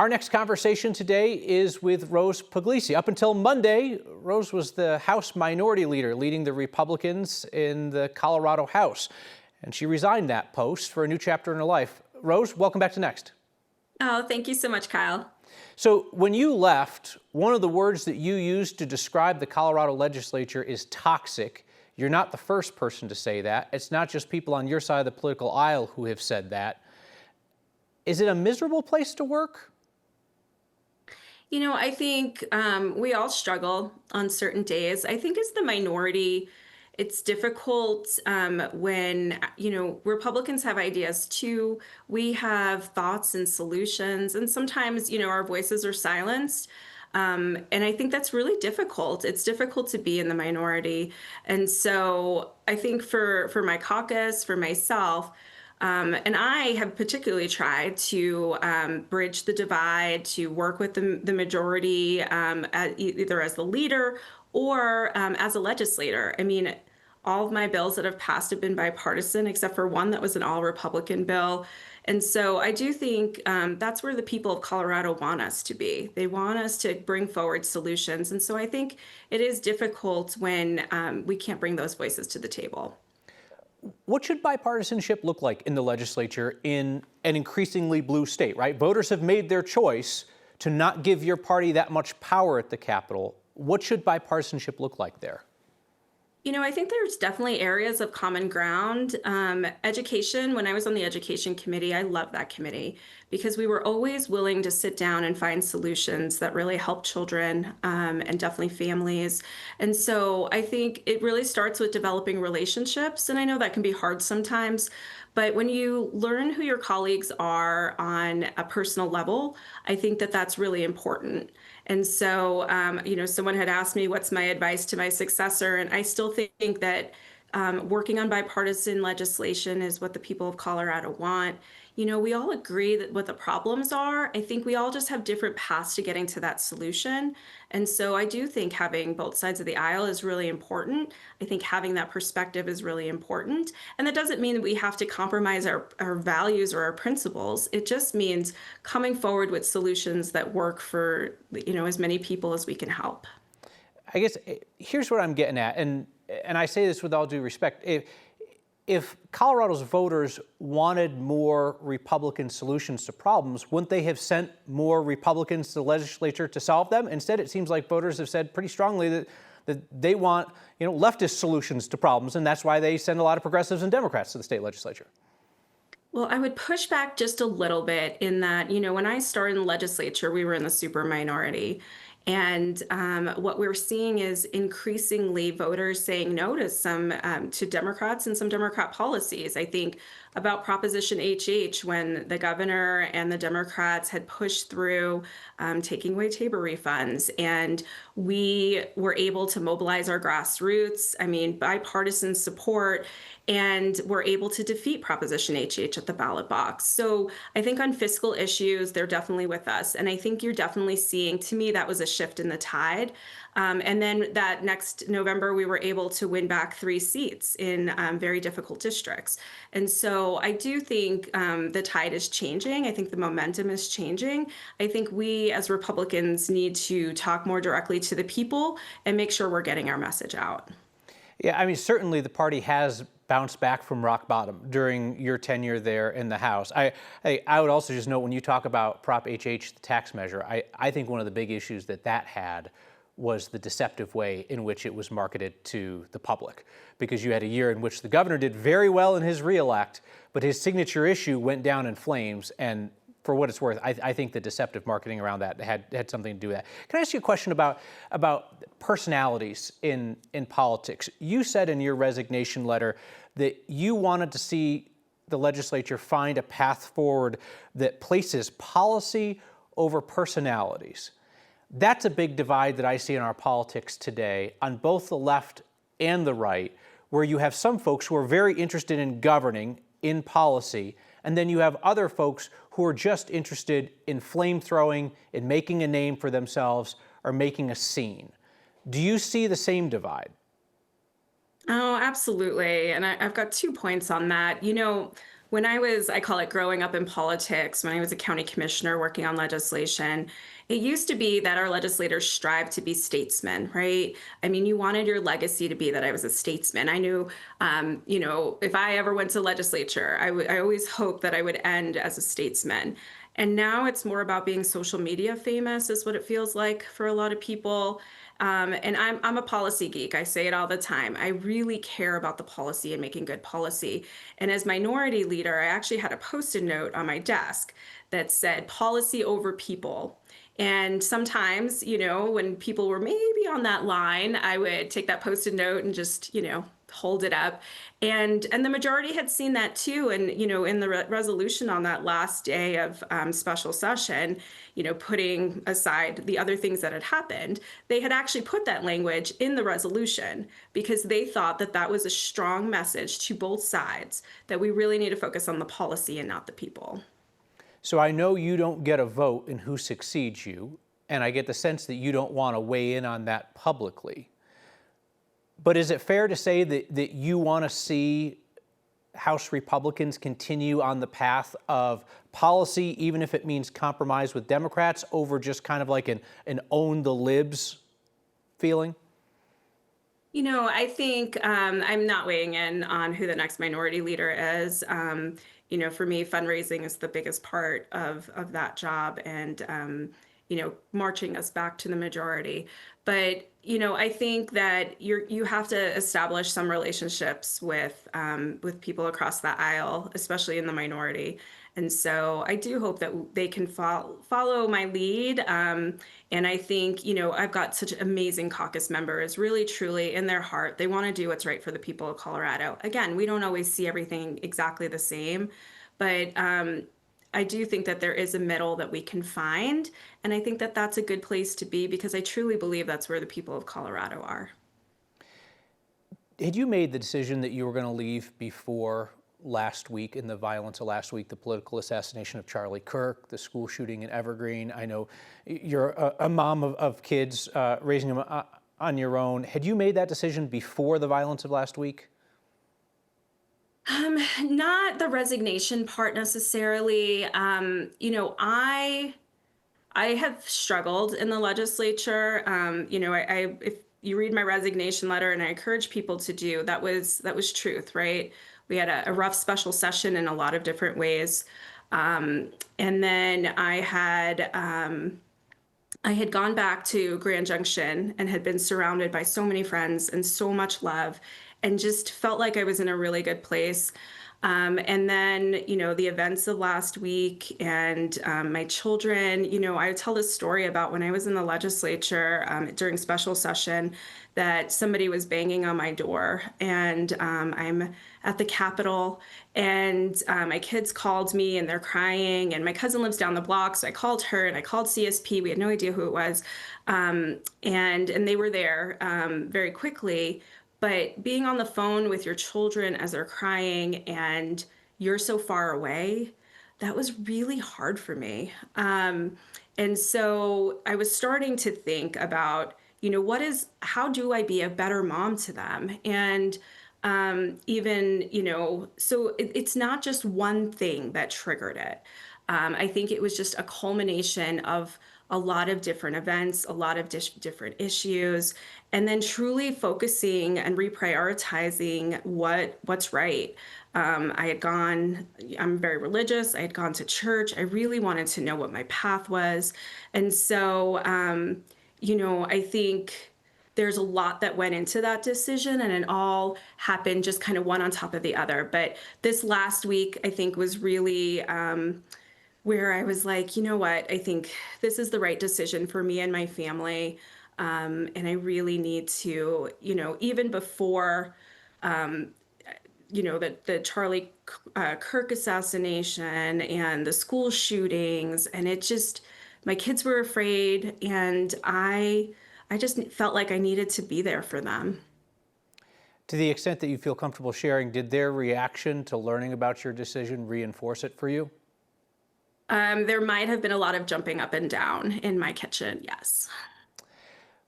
Our next conversation today is with Rose Pugliese. Up until Monday, Rose was the House Minority Leader leading the Republicans in the Colorado House. And she resigned that post for a new chapter in her life. Rose, welcome back to Next. Oh, thank you so much, Kyle. So when you left, one of the words that you used to describe the Colorado legislature is toxic. You're not the first person to say that. It's not just people on your side of the political aisle who have said that. Is it a miserable place to work? I think we all struggle on certain days. I think as the minority, it's difficult when, Republicans have ideas too. We have thoughts and solutions, and sometimes, our voices are silenced. And I think that's really difficult. It's difficult to be in the minority. And so I think for my caucus, for myself, and I have particularly tried to bridge the divide, to work with the majority, either as the leader or as a legislator. I mean, all of my bills that have passed have been bipartisan, except for one that was an all Republican bill. And so I do think that's where the people of Colorado want us to be. They want us to bring forward solutions. And so I think it is difficult when we can't bring those voices to the table. What should bipartisanship look like in the legislature in an increasingly blue state, right? Voters have made their choice to not give your party that much power at the Capitol. What should bipartisanship look like there? I think there's definitely areas of common ground. Education, when I was on the education committee, I loved that committee because we were always willing to sit down and find solutions that really help children and definitely families. And so I think it really starts with developing relationships. And I know that can be hard sometimes, but when you learn who your colleagues are on a personal level, I think that that's really important. And so, someone had asked me, what's my advice to my successor? And I still think that working on bipartisan legislation is what the people of Colorado want. We all agree that what the problems are. I think we all just have different paths to getting to that solution. And so I do think having both sides of the aisle is really important. I think having that perspective is really important. And that doesn't mean that we have to compromise our values or our principles. It just means coming forward with solutions that work for, as many people as we can help. I guess here's what I'm getting at, and I say this with all due respect. If Colorado's voters wanted more Republican solutions to problems, wouldn't they have sent more Republicans to the legislature to solve them? Instead, it seems like voters have said pretty strongly that they want, leftist solutions to problems, and that's why they send a lot of progressives and Democrats to the state legislature. Well, I would push back just a little bit in that, when I started in the legislature, we were in the super minority. And what we're seeing is increasingly voters saying no to some to Democrats and some Democrat policies. I think about Proposition HH when the governor and the Democrats had pushed through taking away Tabor refunds, and we were able to mobilize our grassroots. I mean, bipartisan support, and we're able to defeat Proposition HH at the ballot box. So I think on fiscal issues, they're definitely with us. And I think you're definitely seeing, to me, that was a shift in the tide. And then that next November, we were able to win back 3 seats in very difficult districts. And so I do think the tide is changing. I think the momentum is changing. I think we as Republicans need to talk more directly to the people and make sure we're getting our message out. Yeah, I mean, certainly the party has bounced back from rock bottom during your tenure there in the House. I would also just note, when you talk about Prop HH, the tax measure, I think one of the big issues that had was the deceptive way in which it was marketed to the public, because you had a year in which the governor did very well in his reelect, but his signature issue went down in flames. And for what it's worth, I think the deceptive marketing around that had something to do with that. Can I ask you a question about personalities in politics? You said in your resignation letter that you wanted to see the legislature find a path forward that places policy over personalities. That's a big divide that I see in our politics today on both the left and the right, where you have some folks who are very interested in governing, in policy, and then you have other folks who are just interested in flame throwing, in making a name for themselves, or making a scene. Do you see the same divide? Oh, absolutely. And I've got 2 points on that. when I call it growing up in politics, when I was a county commissioner working on legislation, it used to be that our legislators strived to be statesmen, right? I mean, you wanted your legacy to be that I was a statesman. I knew, if I ever went to legislature, I always hoped that I would end as a statesman. And now it's more about being social media famous, is what it feels like for a lot of people. And I'm a policy geek. I say it all the time. I really care about the policy and making good policy. And as minority leader, I actually had a post-it note on my desk that said policy over people. And sometimes, when people were maybe on that line, I would take that post-it note and just, hold it up. And the majority had seen that too. And, in the resolution on that last day of special session, putting aside the other things that had happened, they had actually put that language in the resolution because they thought that that was a strong message to both sides, that we really need to focus on the policy and not the people. So I know you don't get a vote in who succeeds you, and I get the sense that you don't want to weigh in on that publicly. But is it fair to say that you want to see House Republicans continue on the path of policy, even if it means compromise with Democrats, over just kind of like an own the libs feeling? I think I'm not weighing in on who the next minority leader is. For me, fundraising is the biggest part of that job, and marching us back to the majority. But I think that you have to establish some relationships with people across the aisle, especially in the minority. And so I do hope that they can follow my lead. And I think, I've got such amazing caucus members, really, truly, in their heart. They want to do what's right for the people of Colorado. Again, we don't always see everything exactly the same, but I do think that there is a middle that we can find. And I think that that's a good place to be because I truly believe that's where the people of Colorado are. Had you made the decision that you were going to leave before last week, in the violence of last week, the political assassination of Charlie Kirk, the school shooting in Evergreen? I know you're a mom of kids, raising them on your own. Had you made that decision before the violence of last week? Not the resignation part necessarily. I have struggled in the legislature. If you read my resignation letter, and I encourage people to do, that was truth, right? We had a rough special session in a lot of different ways. And then I had gone back to Grand Junction and had been surrounded by so many friends and so much love, and just felt like I was in a really good place. And then, the events of last week and my children, I tell this story about when I was in the legislature during special session, that somebody was banging on my door, and I'm at the Capitol, and my kids called me and they're crying, and my cousin lives down the block, so I called her and I called CSP. We had no idea who it was, and they were there very quickly. But being on the phone with your children as they're crying and you're so far away, that was really hard for me. And so I was starting to think about, how do I be a better mom to them? And so it's not just one thing that triggered it. I think it was just a culmination of a lot of different events, a lot of different issues, and then truly focusing and reprioritizing what's right. I'm very religious. I had gone to church. I really wanted to know what my path was. And so, I think there's a lot that went into that decision, and it all happened just kind of one on top of the other. But this last week, I think, was really where I was like, you know what, I think this is the right decision for me and my family. And I really need to, even before, the Charlie Kirk assassination and the school shootings, and my kids were afraid, and I just felt like I needed to be there for them. To the extent that you feel comfortable sharing, did their reaction to learning about your decision reinforce it for you? There might have been a lot of jumping up and down in my kitchen, yes.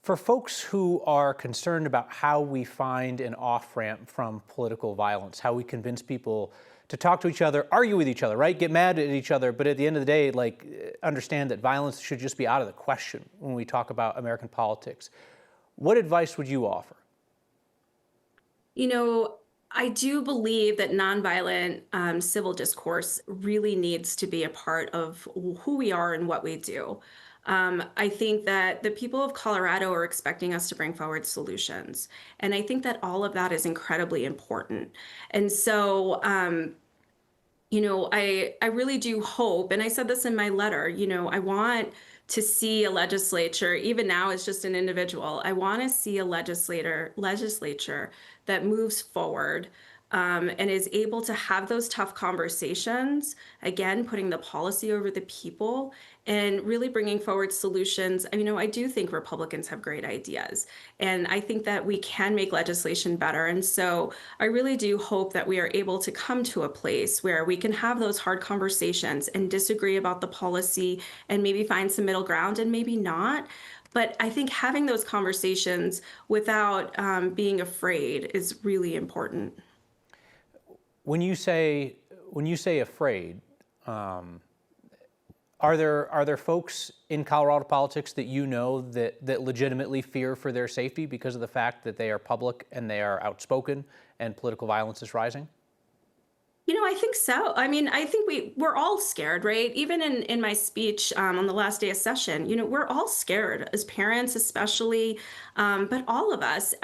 For folks who are concerned about how we find an off-ramp from political violence, how we convince people to talk to each other, argue with each other, right? Get mad at each other, but at the end of the day, like, understand that violence should just be out of the question when we talk about American politics. What advice would you offer? You know, I do believe that nonviolent civil discourse really needs to be a part of who we are and what we do. I think that the people of Colorado are expecting us to bring forward solutions. And I think that all of that is incredibly important. And so, I really do hope, and I said this in my letter, I want to see a legislature, even now as just an individual, I want to see a legislature that moves forward and is able to have those tough conversations, again, putting the policy over the people and really bringing forward solutions. I do think Republicans have great ideas, and I think that we can make legislation better. And so I really do hope that we are able to come to a place where we can have those hard conversations and disagree about the policy and maybe find some middle ground and maybe not. But I think having those conversations without being afraid is really important. When you say afraid, are there folks in Colorado politics that that legitimately fear for their safety because of the fact that they are public and they are outspoken and political violence is rising? I think so. I think we're all scared, right? Even in my speech on the last day of session, we're all scared as parents, especially, but all of us.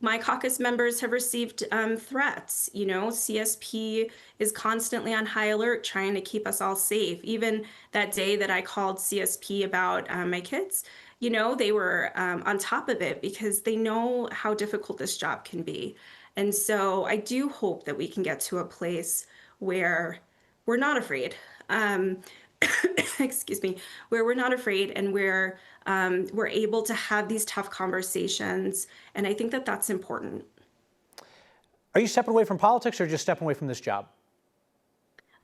My caucus members have received threats. CSP is constantly on high alert, trying to keep us all safe. Even that day that I called CSP about my kids, they were on top of it because they know how difficult this job can be. And so I do hope that we can get to a place where we're not afraid. Excuse me, where we're not afraid and where we're able to have these tough conversations. And I think that that's important. Are you stepping away from politics or just stepping away from this job?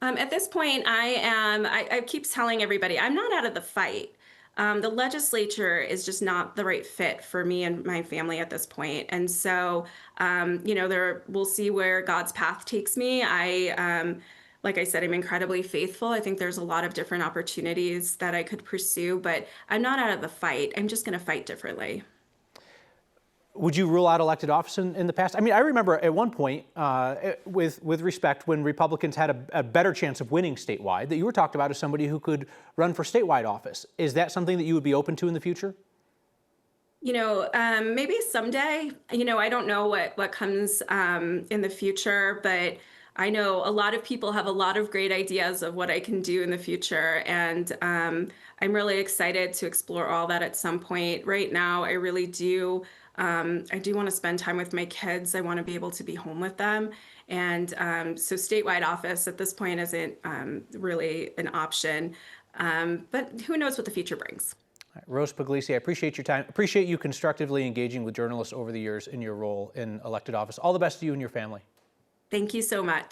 At this point, I keep telling everybody, I'm not out of the fight. The legislature is just not the right fit for me and my family at this point. And so, we'll see where God's path takes me. Like I said, I'm incredibly faithful. I think there's a lot of different opportunities that I could pursue, but I'm not out of the fight. I'm just going to fight differently. Would you rule out elected office in the past? I remember at one point, with respect, when Republicans had a better chance of winning statewide, that you were talked about as somebody who could run for statewide office. Is that something that you would be open to in the future? Maybe someday. I don't know what comes in the future, but I know a lot of people have a lot of great ideas of what I can do in the future, and I'm really excited to explore all that at some point. Right now, I really do. I do want to spend time with my kids. I want to be able to be home with them, and so statewide office at this point isn't really an option. But who knows what the future brings. All right, Rose Pugliese, I appreciate your time. Appreciate you constructively engaging with journalists over the years in your role in elected office. All the best to you and your family. Thank you so much.